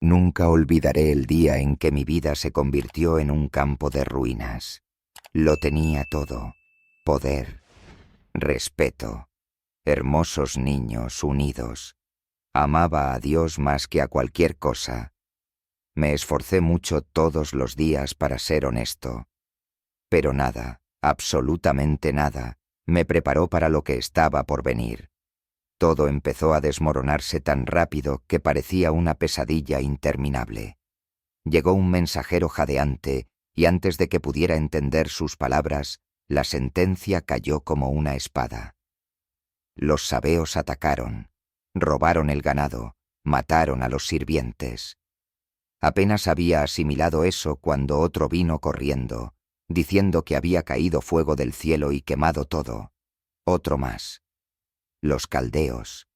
Nunca olvidaré el día en que mi vida se convirtió en un campo de ruinas. Lo tenía todo: poder, respeto, hermosos niños unidos. Amaba a Dios más que a cualquier cosa. Me esforcé mucho todos los días para ser honesto. Pero nada, absolutamente nada, me preparó para lo que estaba por venir. Todo empezó a desmoronarse tan rápido que parecía una pesadilla interminable. Llegó un mensajero jadeante y antes de que pudiera entender sus palabras, la sentencia cayó como una espada. Los sabeos atacaron, robaron el ganado, mataron a los sirvientes. Apenas había asimilado eso cuando otro vino corriendo, diciendo que había caído fuego del cielo y quemado todo. Otro más. Los caldeos.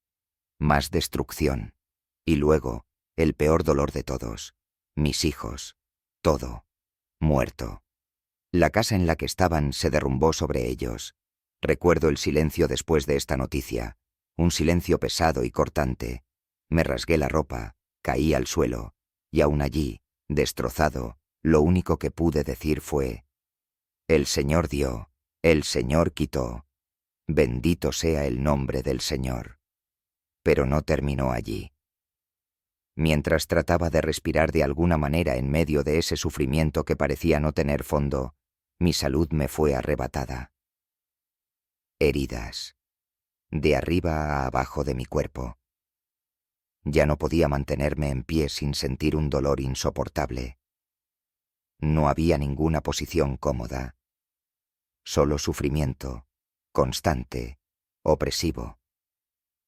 Más destrucción. Y luego, el peor dolor de todos. Mis hijos. Todo. Muerto. La casa en la que estaban se derrumbó sobre ellos. Recuerdo el silencio después de esta noticia. Un silencio pesado y cortante. Me rasgué la ropa, caí al suelo, y aún allí, destrozado, lo único que pude decir fue: el Señor dio, el Señor quitó. Bendito sea el nombre del Señor. Pero no terminó allí. Mientras trataba de respirar de alguna manera en medio de ese sufrimiento que parecía no tener fondo, mi salud me fue arrebatada. Heridas. De arriba a abajo de mi cuerpo. Ya no podía mantenerme en pie sin sentir un dolor insoportable. No había ninguna posición cómoda. Solo sufrimiento, constante, opresivo.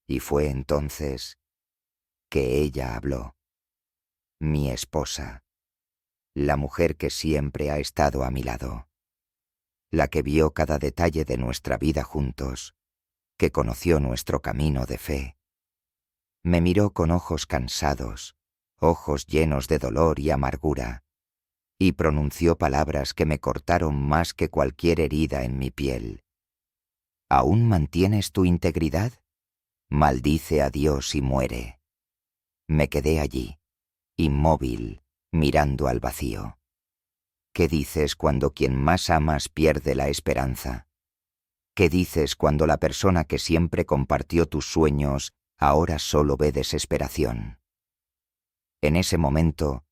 Y fue entonces que ella habló. Mi esposa. La mujer que siempre ha estado a mi lado. La que vio cada detalle de nuestra vida juntos, que conoció nuestro camino de fe. Me miró con ojos cansados, ojos llenos de dolor y amargura, y pronunció palabras que me cortaron más que cualquier herida en mi piel. ¿Aún mantienes tu integridad? Maldice a Dios y muere. Me quedé allí, inmóvil, mirando al vacío. ¿Qué dices cuando quien más amas pierde la esperanza? ¿Qué dices cuando la persona que siempre compartió tus sueños ahora solo ve desesperación? En ese momento,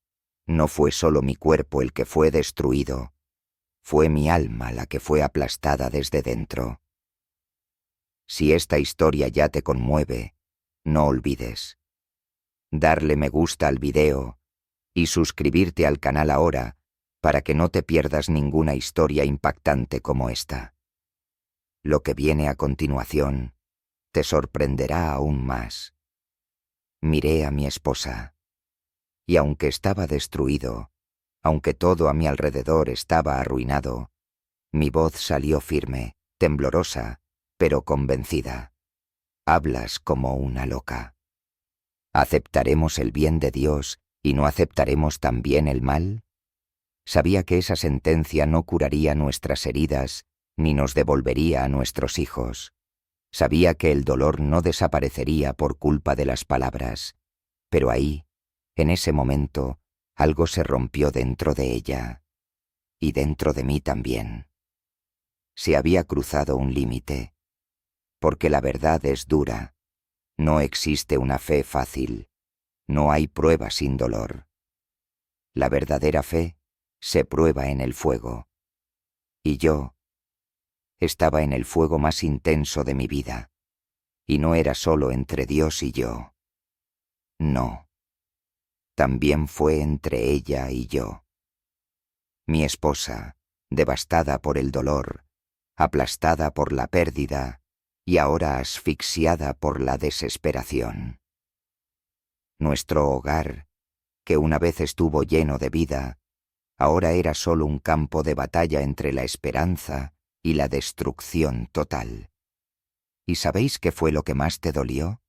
no fue solo mi cuerpo el que fue destruido, fue mi alma la que fue aplastada desde dentro. Si esta historia ya te conmueve, no olvides darle me gusta al video y suscribirte al canal ahora para que no te pierdas ninguna historia impactante como esta. Lo que viene a continuación te sorprenderá aún más. Miré a mi esposa, y aunque estaba destruido, aunque todo a mi alrededor estaba arruinado, mi voz salió firme, temblorosa, pero convencida. Hablas como una loca. ¿Aceptaremos el bien de Dios y no aceptaremos también el mal? Sabía que esa sentencia no curaría nuestras heridas ni nos devolvería a nuestros hijos. Sabía que el dolor no desaparecería por culpa de las palabras, pero ahí, en ese momento, algo se rompió dentro de ella, y dentro de mí también. Se había cruzado un límite, porque la verdad es dura. No existe una fe fácil, no hay prueba sin dolor. La verdadera fe se prueba en el fuego, y yo estaba en el fuego más intenso de mi vida, y no era solo entre Dios y yo. No, también fue entre ella y yo. Mi esposa, devastada por el dolor, aplastada por la pérdida y ahora asfixiada por la desesperación. Nuestro hogar, que una vez estuvo lleno de vida, ahora era solo un campo de batalla entre la esperanza y la destrucción total. ¿Y sabéis qué fue lo que más te dolió?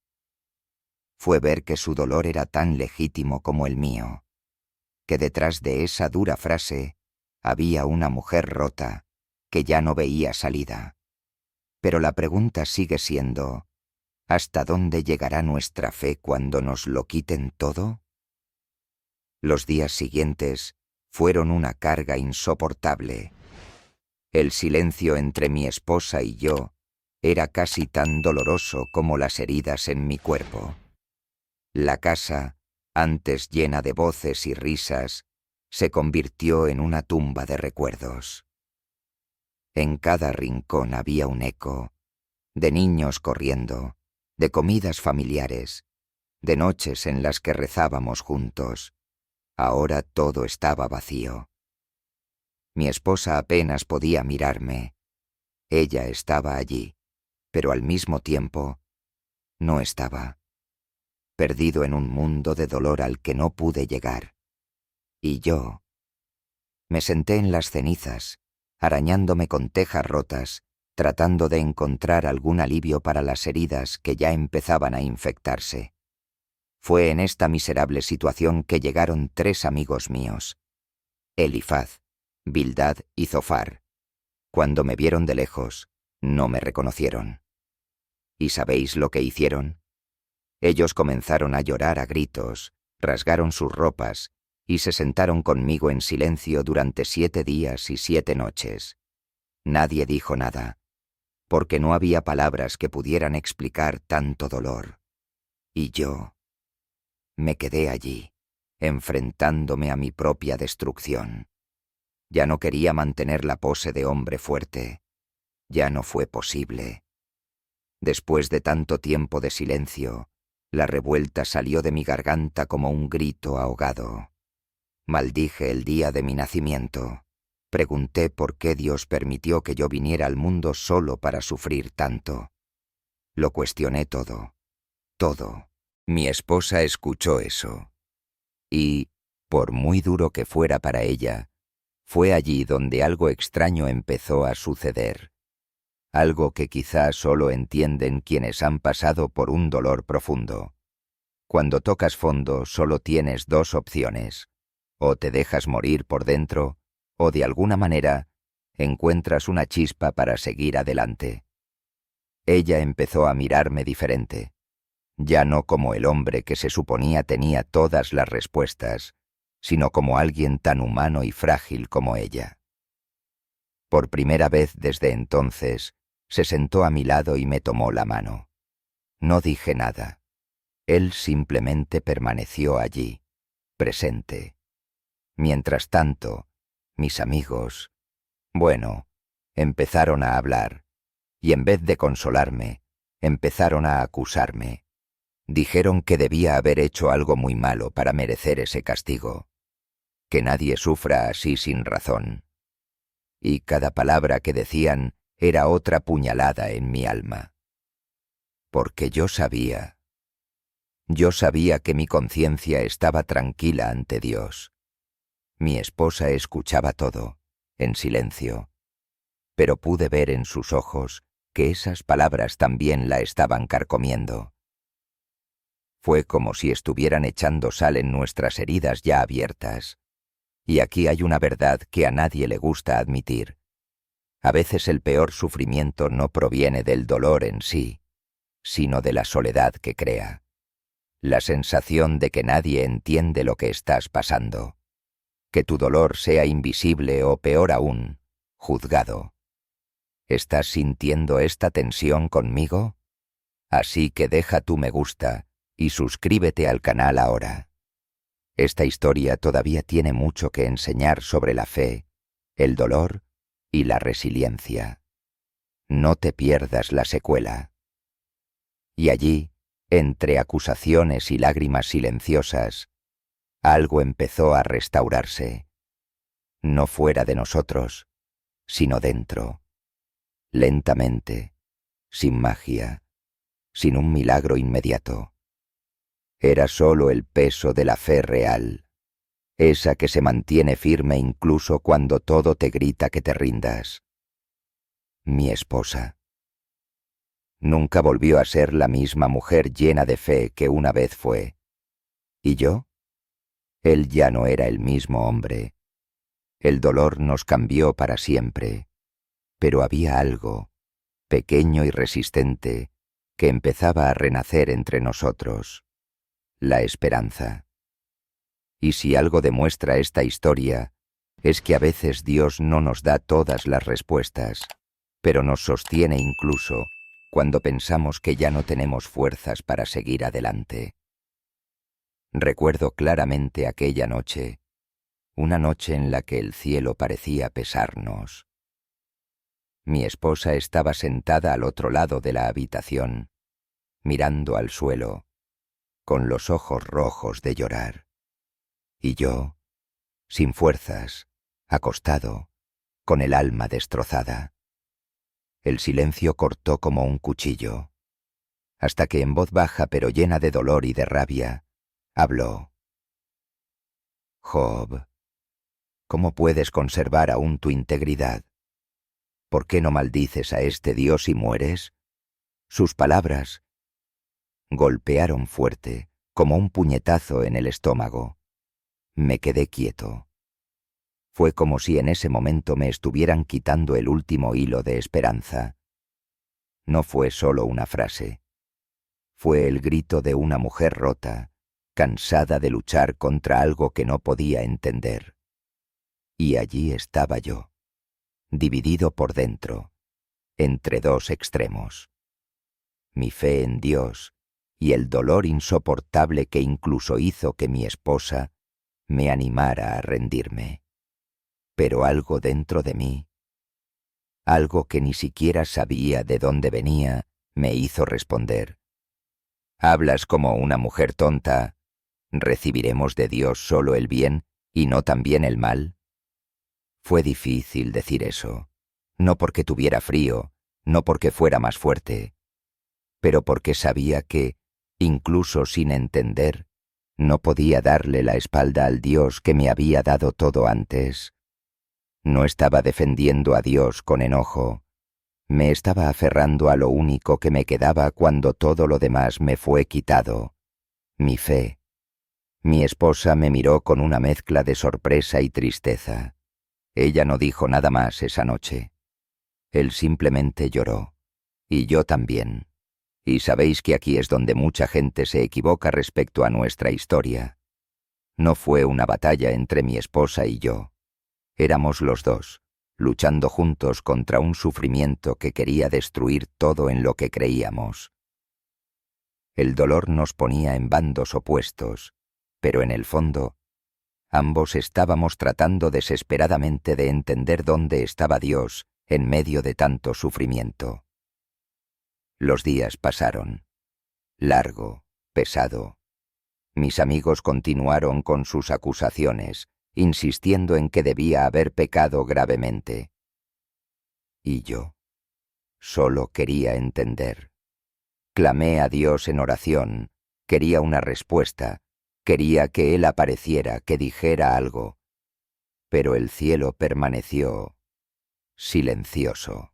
Fue ver que su dolor era tan legítimo como el mío, que detrás de esa dura frase había una mujer rota que ya no veía salida. Pero la pregunta sigue siendo: ¿hasta dónde llegará nuestra fe cuando nos lo quiten todo? Los días siguientes fueron una carga insoportable. El silencio entre mi esposa y yo era casi tan doloroso como las heridas en mi cuerpo. La casa, antes llena de voces y risas, se convirtió en una tumba de recuerdos. En cada rincón había un eco, de niños corriendo, de comidas familiares, de noches en las que rezábamos juntos. Ahora todo estaba vacío. Mi esposa apenas podía mirarme. Ella estaba allí, pero al mismo tiempo no estaba. Perdido en un mundo de dolor al que no pude llegar. Y yo me senté en las cenizas, arañándome con tejas rotas, tratando de encontrar algún alivio para las heridas que ya empezaban a infectarse. Fue en esta miserable situación que llegaron 3 amigos míos, Elifaz, Bildad y Zofar. Cuando me vieron de lejos, no me reconocieron. ¿Y sabéis lo que hicieron? Ellos comenzaron a llorar a gritos, rasgaron sus ropas y se sentaron conmigo en silencio durante 7 días y 7 noches. Nadie dijo nada, porque no había palabras que pudieran explicar tanto dolor. Y yo me quedé allí, enfrentándome a mi propia destrucción. Ya no quería mantener la pose de hombre fuerte. Ya no fue posible. Después de tanto tiempo de silencio, la revuelta salió de mi garganta como un grito ahogado. Maldije el día de mi nacimiento. Pregunté por qué Dios permitió que yo viniera al mundo solo para sufrir tanto. Lo cuestioné todo. Todo. Mi esposa escuchó eso. Y, por muy duro que fuera para ella, fue allí donde algo extraño empezó a suceder. Algo que quizá solo entienden quienes han pasado por un dolor profundo. Cuando tocas fondo solo tienes 2 opciones. O te dejas morir por dentro, o de alguna manera encuentras una chispa para seguir adelante. Ella empezó a mirarme diferente. Ya no como el hombre que se suponía tenía todas las respuestas, sino como alguien tan humano y frágil como ella. Por primera vez desde entonces, se sentó a mi lado y me tomó la mano. No dije nada. Él simplemente permaneció allí, presente. Mientras tanto, mis amigos, bueno, empezaron a hablar, y en vez de consolarme, empezaron a acusarme. Dijeron que debía haber hecho algo muy malo para merecer ese castigo, que nadie sufra así sin razón. Y cada palabra que decían era otra puñalada en mi alma. Porque yo sabía que mi conciencia estaba tranquila ante Dios. Mi esposa escuchaba todo, en silencio, pero pude ver en sus ojos que esas palabras también la estaban carcomiendo. Fue como si estuvieran echando sal en nuestras heridas ya abiertas. Y aquí hay una verdad que a nadie le gusta admitir. A veces el peor sufrimiento no proviene del dolor en sí, sino de la soledad que crea. La sensación de que nadie entiende lo que estás pasando. Que tu dolor sea invisible o, peor aún, juzgado. ¿Estás sintiendo esta tensión conmigo? Así que deja tu me gusta y suscríbete al canal ahora. Esta historia todavía tiene mucho que enseñar sobre la fe, el dolor y la resiliencia. No te pierdas la secuela. Y allí, entre acusaciones y lágrimas silenciosas, algo empezó a restaurarse. No fuera de nosotros, sino dentro. Lentamente, sin magia, sin un milagro inmediato. Era solo el peso de la fe real, esa que se mantiene firme incluso cuando todo te grita que te rindas. Mi esposa. Nunca volvió a ser la misma mujer llena de fe que una vez fue. ¿Y yo? Él ya no era el mismo hombre. El dolor nos cambió para siempre, pero había algo, pequeño y resistente, que empezaba a renacer entre nosotros. La esperanza. Y si algo demuestra esta historia, es que a veces Dios no nos da todas las respuestas, pero nos sostiene incluso cuando pensamos que ya no tenemos fuerzas para seguir adelante. Recuerdo claramente aquella noche, una noche en la que el cielo parecía pesarnos. Mi esposa estaba sentada al otro lado de la habitación, mirando al suelo, con los ojos rojos de llorar. Y yo, sin fuerzas, acostado, con el alma destrozada. El silencio cortó como un cuchillo, hasta que en voz baja pero llena de dolor y de rabia, habló. Job, ¿cómo puedes conservar aún tu integridad? ¿Por qué no maldices a este Dios y mueres? Sus palabras golpearon fuerte, como un puñetazo en el estómago. Me quedé quieto. Fue como si en ese momento me estuvieran quitando el último hilo de esperanza. No fue solo una frase. Fue el grito de una mujer rota, cansada de luchar contra algo que no podía entender. Y allí estaba yo, dividido por dentro, entre dos extremos. Mi fe en Dios y el dolor insoportable que incluso hizo que mi esposa me animara a rendirme. Pero algo dentro de mí, algo que ni siquiera sabía de dónde venía, me hizo responder. Hablas como una mujer tonta. ¿Recibiremos de Dios solo el bien y no también el mal? Fue difícil decir eso, no porque tuviera frío, no porque fuera más fuerte, pero porque sabía que, incluso sin entender, no podía darle la espalda al Dios que me había dado todo antes. No estaba defendiendo a Dios con enojo, me estaba aferrando a lo único que me quedaba cuando todo lo demás me fue quitado, mi fe. Mi esposa me miró con una mezcla de sorpresa y tristeza. Ella no dijo nada más esa noche. Él simplemente lloró, y yo también. Y sabéis que aquí es donde mucha gente se equivoca respecto a nuestra historia. No fue una batalla entre mi esposa y yo. Éramos los dos, luchando juntos contra un sufrimiento que quería destruir todo en lo que creíamos. El dolor nos ponía en bandos opuestos, pero en el fondo, ambos estábamos tratando desesperadamente de entender dónde estaba Dios en medio de tanto sufrimiento. Los días pasaron. Largo, pesado. Mis amigos continuaron con sus acusaciones, insistiendo en que debía haber pecado gravemente. Y yo solo quería entender. Clamé a Dios en oración, quería una respuesta, quería que Él apareciera, que dijera algo. Pero el cielo permaneció silencioso.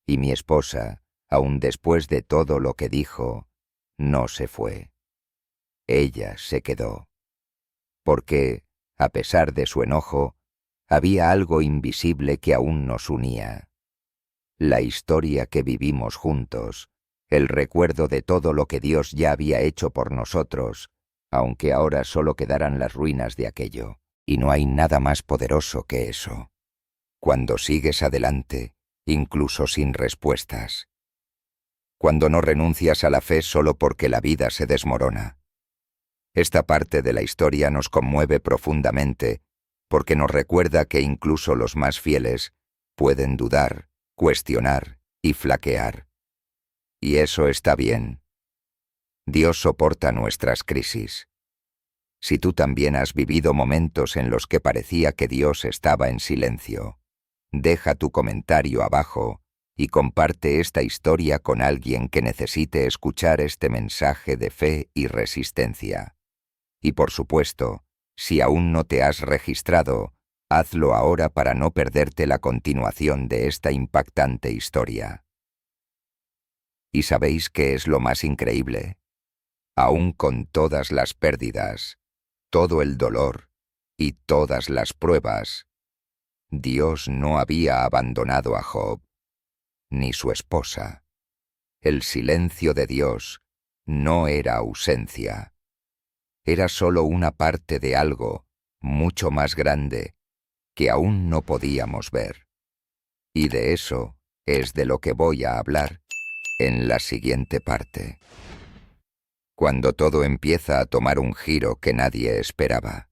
Y mi esposa, aun después de todo lo que dijo, no se fue. Ella se quedó. Porque, a pesar de su enojo, había algo invisible que aún nos unía. La historia que vivimos juntos, el recuerdo de todo lo que Dios ya había hecho por nosotros, aunque ahora solo quedaran las ruinas de aquello. Y no hay nada más poderoso que eso. Cuando sigues adelante, incluso sin respuestas. Cuando no renuncias a la fe solo porque la vida se desmorona. Esta parte de la historia nos conmueve profundamente, porque nos recuerda que incluso los más fieles pueden dudar, cuestionar y flaquear. Y eso está bien. Dios soporta nuestras crisis. Si tú también has vivido momentos en los que parecía que Dios estaba en silencio, deja tu comentario abajo y comparte esta historia con alguien que necesite escuchar este mensaje de fe y resistencia. Y por supuesto, si aún no te has registrado, hazlo ahora para no perderte la continuación de esta impactante historia. ¿Y sabéis qué es lo más increíble? Aún con todas las pérdidas, todo el dolor y todas las pruebas, Dios no había abandonado a Job, ni su esposa. El silencio de Dios no era ausencia, era solo una parte de algo mucho más grande que aún no podíamos ver. Y de eso es de lo que voy a hablar en la siguiente parte. Cuando todo empieza a tomar un giro que nadie esperaba.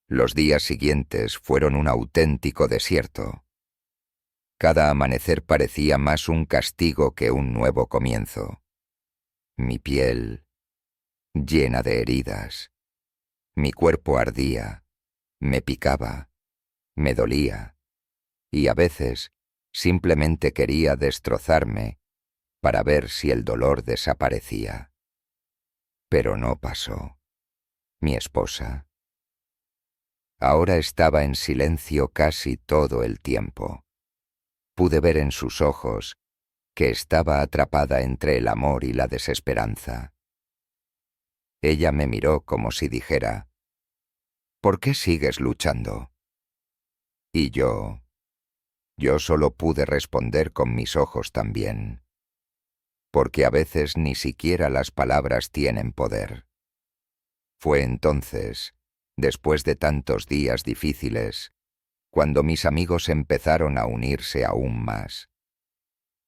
Los días siguientes fueron un auténtico desierto. Cada amanecer parecía más un castigo que un nuevo comienzo. Mi piel llena de heridas. Mi cuerpo ardía, me picaba, me dolía, y a veces simplemente quería destrozarme para ver si el dolor desaparecía. Pero no pasó. Mi esposa. Ahora estaba en silencio casi todo el tiempo. Pude ver en sus ojos que estaba atrapada entre el amor y la desesperanza. Ella me miró como si dijera, ¿por qué sigues luchando? Y yo solo pude responder con mis ojos también, porque a veces ni siquiera las palabras tienen poder. Fue entonces, después de tantos días difíciles, cuando mis amigos empezaron a unirse aún más.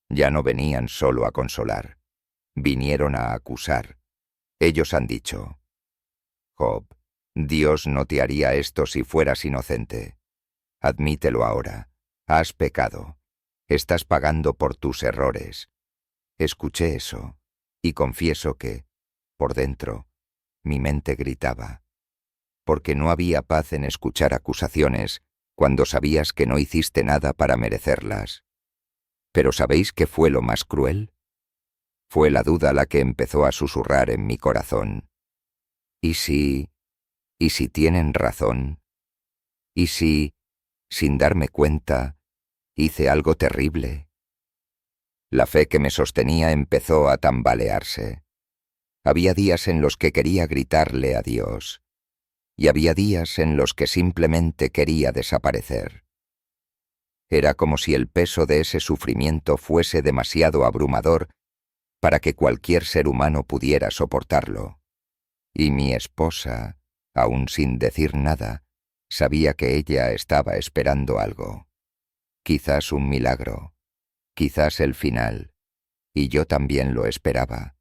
Ya no venían solo a consolar, vinieron a acusar. Ellos han dicho, Job, Dios no te haría esto si fueras inocente. Admítelo ahora, has pecado, estás pagando por tus errores. Escuché eso, y confieso que, por dentro, mi mente gritaba, porque no había paz en escuchar acusaciones cuando sabías que no hiciste nada para merecerlas. Pero ¿sabéis qué fue lo más cruel? Fue la duda la que empezó a susurrar en mi corazón. ¿Y si tienen razón? ¿Y si, sin darme cuenta, hice algo terrible? La fe que me sostenía empezó a tambalearse. Había días en los que quería gritarle a Dios, y había días en los que simplemente quería desaparecer. Era como si el peso de ese sufrimiento fuese demasiado abrumador para que cualquier ser humano pudiera soportarlo. Y mi esposa, aún sin decir nada, sabía que ella estaba esperando algo. Quizás un milagro, quizás el final, y yo también lo esperaba.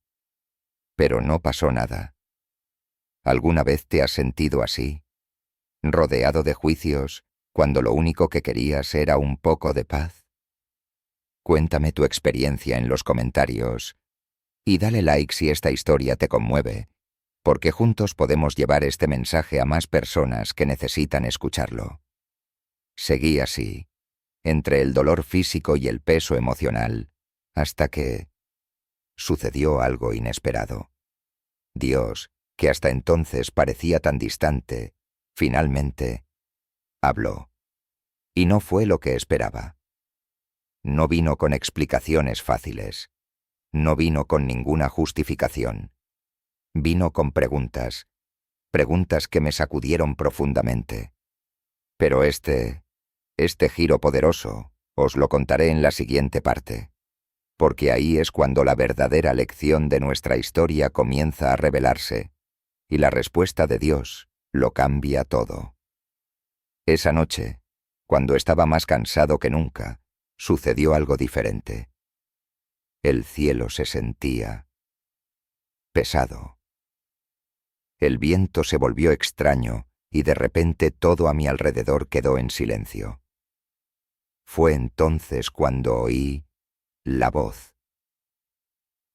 Pero no pasó nada. ¿Alguna vez te has sentido así, rodeado de juicios, cuando lo único que querías era un poco de paz? Cuéntame tu experiencia en los comentarios y dale like si esta historia te conmueve, porque juntos podemos llevar este mensaje a más personas que necesitan escucharlo. Seguí así, entre el dolor físico y el peso emocional, hasta que sucedió algo inesperado. Dios, que hasta entonces parecía tan distante, finalmente habló. Y no fue lo que esperaba. No vino con explicaciones fáciles. No vino con ninguna justificación. Vino con preguntas que me sacudieron profundamente. Pero este giro poderoso, os lo contaré en la siguiente parte, porque ahí es cuando la verdadera lección de nuestra historia comienza a revelarse, y la respuesta de Dios lo cambia todo. Esa noche, cuando estaba más cansado que nunca, sucedió algo diferente. El cielo se sentía pesado. El viento se volvió extraño y de repente todo a mi alrededor quedó en silencio. Fue entonces cuando oí la voz.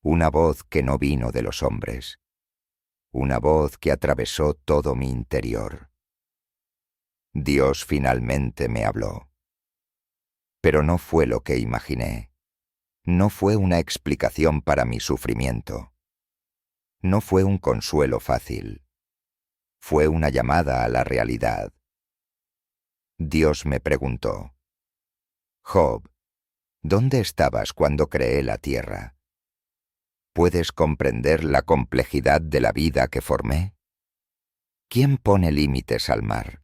Una voz que no vino de los hombres. Una voz que atravesó todo mi interior. Dios finalmente me habló. Pero no fue lo que imaginé. No fue una explicación para mi sufrimiento. No fue un consuelo fácil. Fue una llamada a la realidad. Dios me preguntó, Job, ¿dónde estabas cuando creé la tierra? ¿Puedes comprender la complejidad de la vida que formé? ¿Quién pone límites al mar?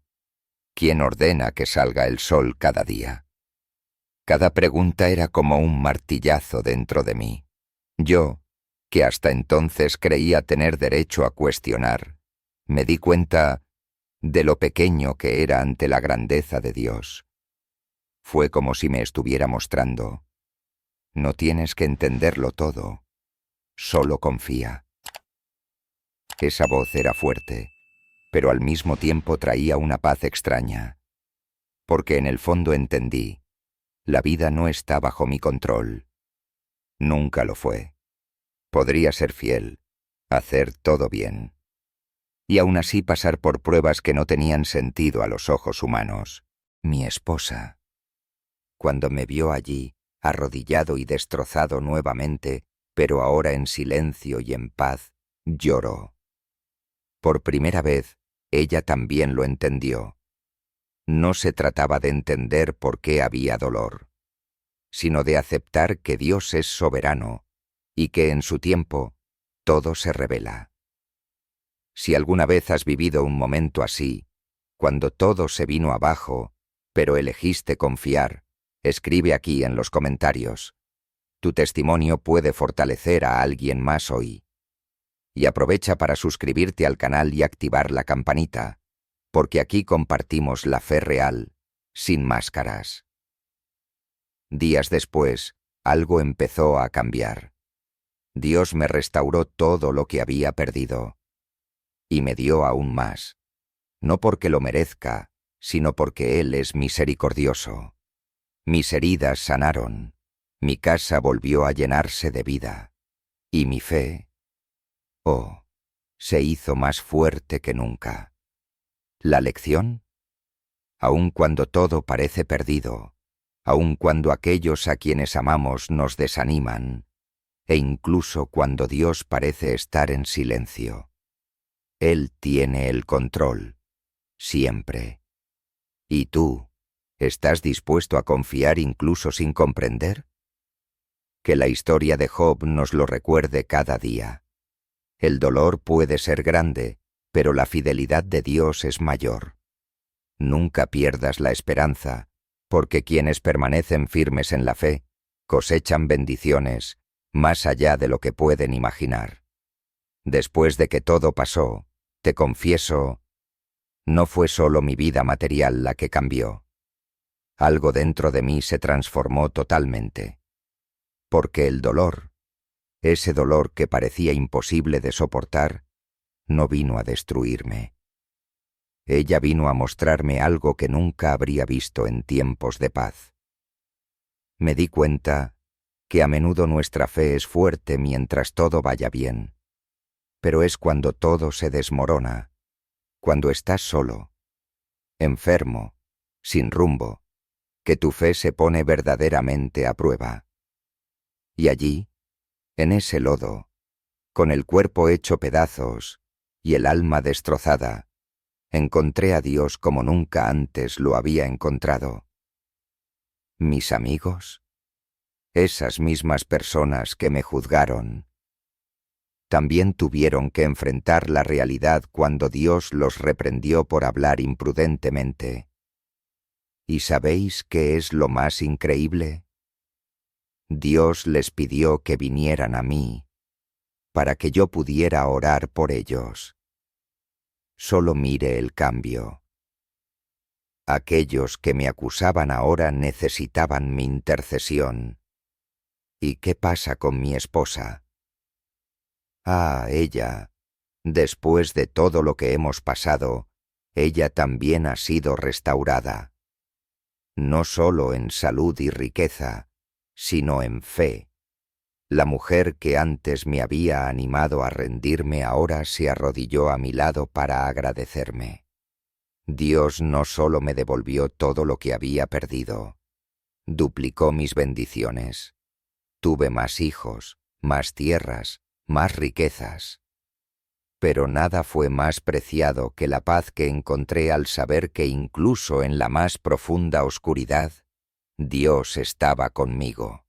¿Quién ordena que salga el sol cada día? Cada pregunta era como un martillazo dentro de mí. Yo, que hasta entonces creía tener derecho a cuestionar, Me di cuenta de lo pequeño que era ante la grandeza de Dios. Fue como si me estuviera mostrando: no tienes que entenderlo todo, solo confía. Esa voz era fuerte, pero al mismo tiempo traía una paz extraña, porque en el fondo entendí: la vida no está bajo mi control. Nunca lo fue. Podría ser fiel, hacer todo bien, y aún así pasar por pruebas que no tenían sentido a los ojos humanos. Mi esposa, cuando me vio allí, arrodillado y destrozado nuevamente, pero ahora en silencio y en paz, lloró. Por primera vez, ella también lo entendió. No se trataba de entender por qué había dolor, sino de aceptar que Dios es soberano y que en su tiempo todo se revela. Si alguna vez has vivido un momento así, cuando todo se vino abajo, pero elegiste confiar, escribe aquí en los comentarios. Tu testimonio puede fortalecer a alguien más hoy. Y aprovecha para suscribirte al canal y activar la campanita, porque aquí compartimos la fe real, sin máscaras. Días después, algo empezó a cambiar. Dios me restauró todo lo que había perdido. Y me dio aún más. No porque lo merezca, sino porque Él es misericordioso. Mis heridas sanaron, mi casa volvió a llenarse de vida, y mi fe, oh, se hizo más fuerte que nunca. ¿La lección? Aun cuando todo parece perdido, aun cuando aquellos a quienes amamos nos desaniman, e incluso cuando Dios parece estar en silencio, Él tiene el control, siempre. ¿Y tú, estás dispuesto a confiar incluso sin comprender? Que la historia de Job nos lo recuerde cada día. El dolor puede ser grande, pero la fidelidad de Dios es mayor. Nunca pierdas la esperanza, porque quienes permanecen firmes en la fe cosechan bendiciones más allá de lo que pueden imaginar. Después de que todo pasó, te confieso, no fue solo mi vida material la que cambió. Algo dentro de mí se transformó totalmente. Porque el dolor, ese dolor que parecía imposible de soportar, no vino a destruirme. Ella vino a mostrarme algo que nunca habría visto en tiempos de paz. Me di cuenta que a menudo nuestra fe es fuerte mientras todo vaya bien, pero es cuando todo se desmorona, cuando estás solo, enfermo, sin rumbo, que tu fe se pone verdaderamente a prueba. Y allí, en ese lodo, con el cuerpo hecho pedazos y el alma destrozada, encontré a Dios como nunca antes lo había encontrado. Mis amigos, esas mismas personas que me juzgaron, también tuvieron que enfrentar la realidad cuando Dios los reprendió por hablar imprudentemente. ¿Y sabéis qué es lo más increíble? Dios les pidió que vinieran a mí, para que yo pudiera orar por ellos. Solo mire el cambio. Aquellos que me acusaban ahora necesitaban mi intercesión. ¿Y qué pasa con mi esposa? Ah, ella, después de todo lo que hemos pasado, ella también ha sido restaurada. No solo en salud y riqueza, sino en fe. La mujer que antes me había animado a rendirme ahora se arrodilló a mi lado para agradecerme. Dios no solo me devolvió todo lo que había perdido, duplicó mis bendiciones. Tuve más hijos, más tierras, más riquezas. Pero nada fue más preciado que la paz que encontré al saber que incluso en la más profunda oscuridad, Dios estaba conmigo.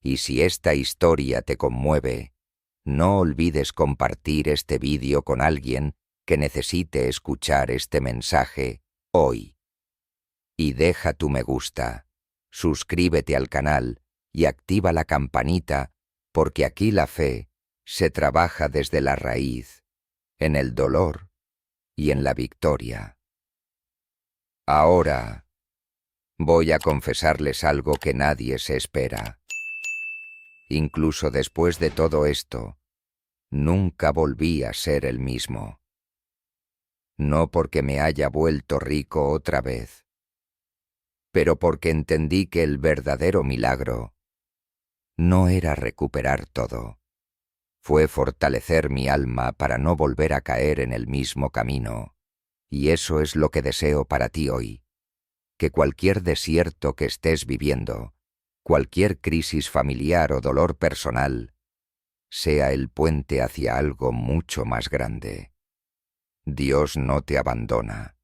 Y si esta historia te conmueve, no olvides compartir este vídeo con alguien que necesite escuchar este mensaje hoy. Y deja tu me gusta, suscríbete al canal y activa la campanita, porque aquí la fe se trabaja desde la raíz en el dolor y en la victoria. Ahora voy a confesarles algo que nadie se espera. Incluso después de todo esto, nunca volví a ser el mismo. No porque me haya vuelto rico otra vez, pero porque entendí que el verdadero milagro no era recuperar todo. Fue fortalecer mi alma para no volver a caer en el mismo camino. Y eso es lo que deseo para ti hoy. Que cualquier desierto que estés viviendo, cualquier crisis familiar o dolor personal, sea el puente hacia algo mucho más grande. Dios no te abandona.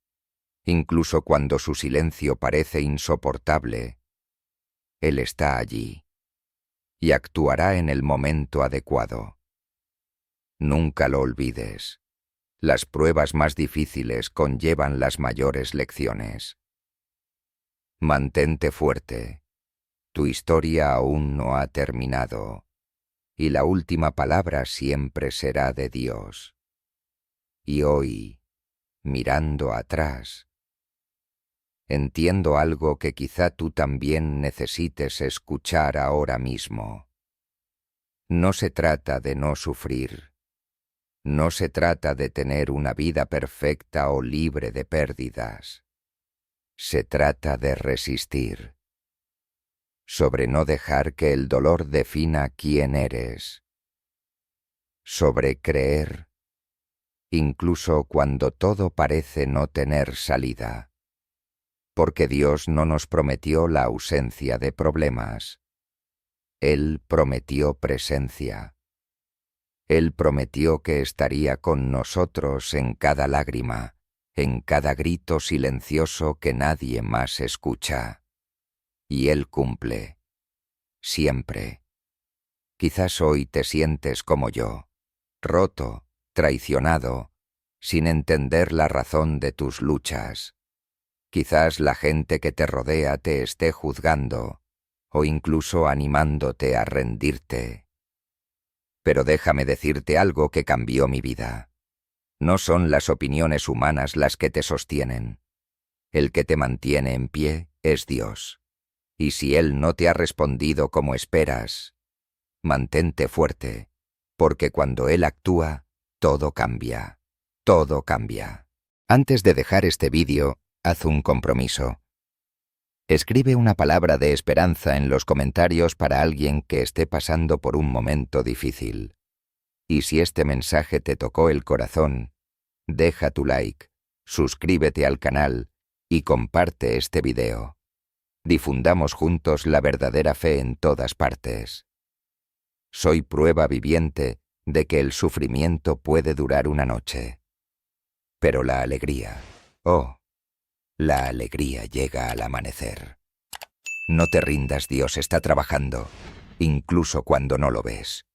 Incluso cuando su silencio parece insoportable, Él está allí y actuará en el momento adecuado. Nunca lo olvides. Las pruebas más difíciles conllevan las mayores lecciones. Mantente fuerte. Tu historia aún no ha terminado, y la última palabra siempre será de Dios. Y hoy, mirando atrás, entiendo algo que quizá tú también necesites escuchar ahora mismo. No se trata de no sufrir. No se trata de tener una vida perfecta o libre de pérdidas. Se trata de resistir. Sobre no dejar que el dolor defina quién eres. Sobre creer, incluso cuando todo parece no tener salida. Porque Dios no nos prometió la ausencia de problemas. Él prometió presencia. Él prometió que estaría con nosotros en cada lágrima, en cada grito silencioso que nadie más escucha. Y Él cumple. Siempre. Quizás hoy te sientes como yo, roto, traicionado, sin entender la razón de tus luchas. Quizás la gente que te rodea te esté juzgando, o incluso animándote a rendirte. Pero déjame decirte algo que cambió mi vida. No son las opiniones humanas las que te sostienen. El que te mantiene en pie es Dios. Y si Él no te ha respondido como esperas, mantente fuerte, porque cuando Él actúa, todo cambia. Todo cambia. Antes de dejar este vídeo, haz un compromiso. Escribe una palabra de esperanza en los comentarios para alguien que esté pasando por un momento difícil. Y si este mensaje te tocó el corazón, deja tu like, suscríbete al canal y comparte este video. Difundamos juntos la verdadera fe en todas partes. Soy prueba viviente de que el sufrimiento puede durar una noche. Pero la alegría, la alegría llega al amanecer. No te rindas, Dios está trabajando, incluso cuando no lo ves.